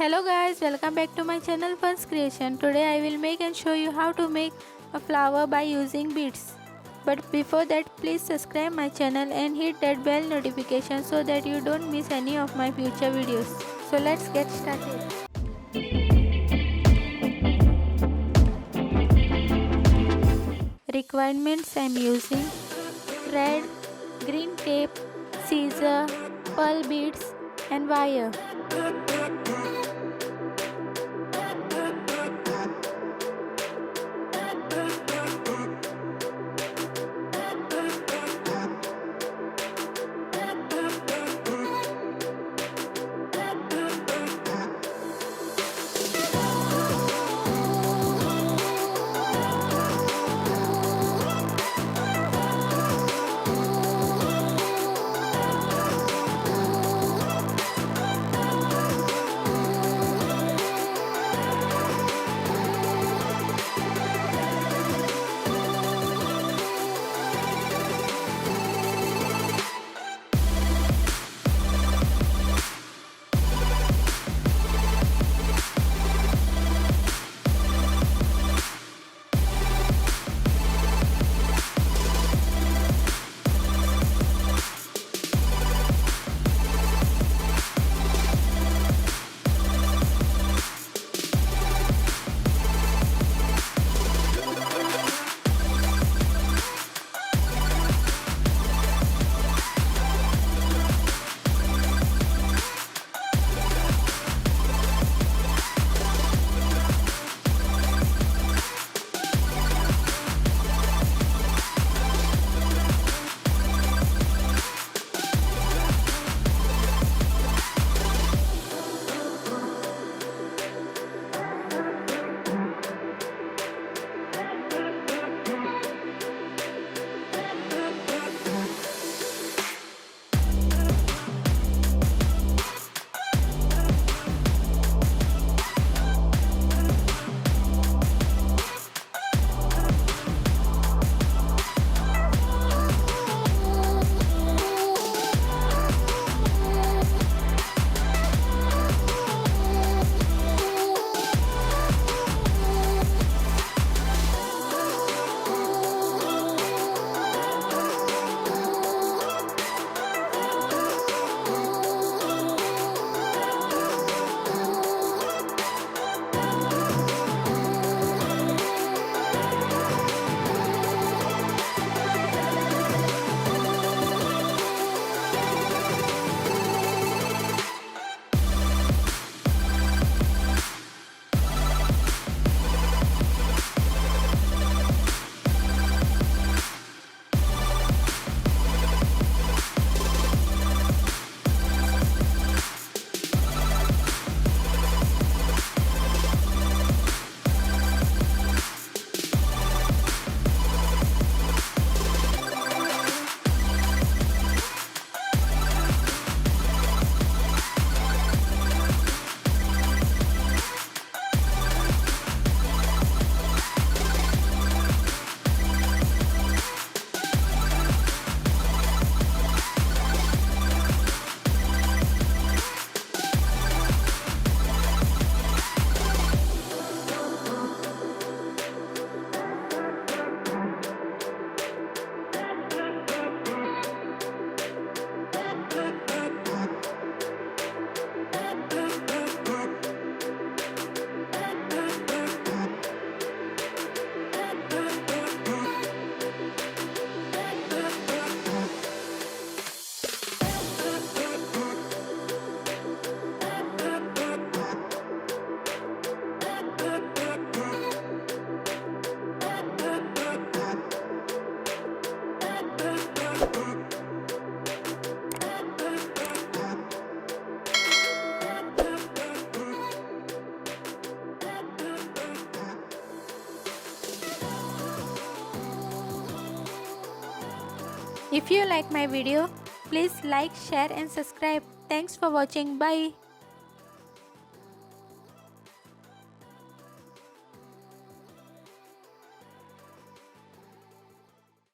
Hello guys, welcome back to my channel Ferns Creation. Today I will make and show you how to make a flower by using beads. But before that, please subscribe my channel and hit that bell notification so that you don't miss any of my future videos. So let's get started. Requirements: I am using red, green tape, scissor, pearl beads and wire. If you like my video, please like, share and subscribe. Thanks for watching. Bye.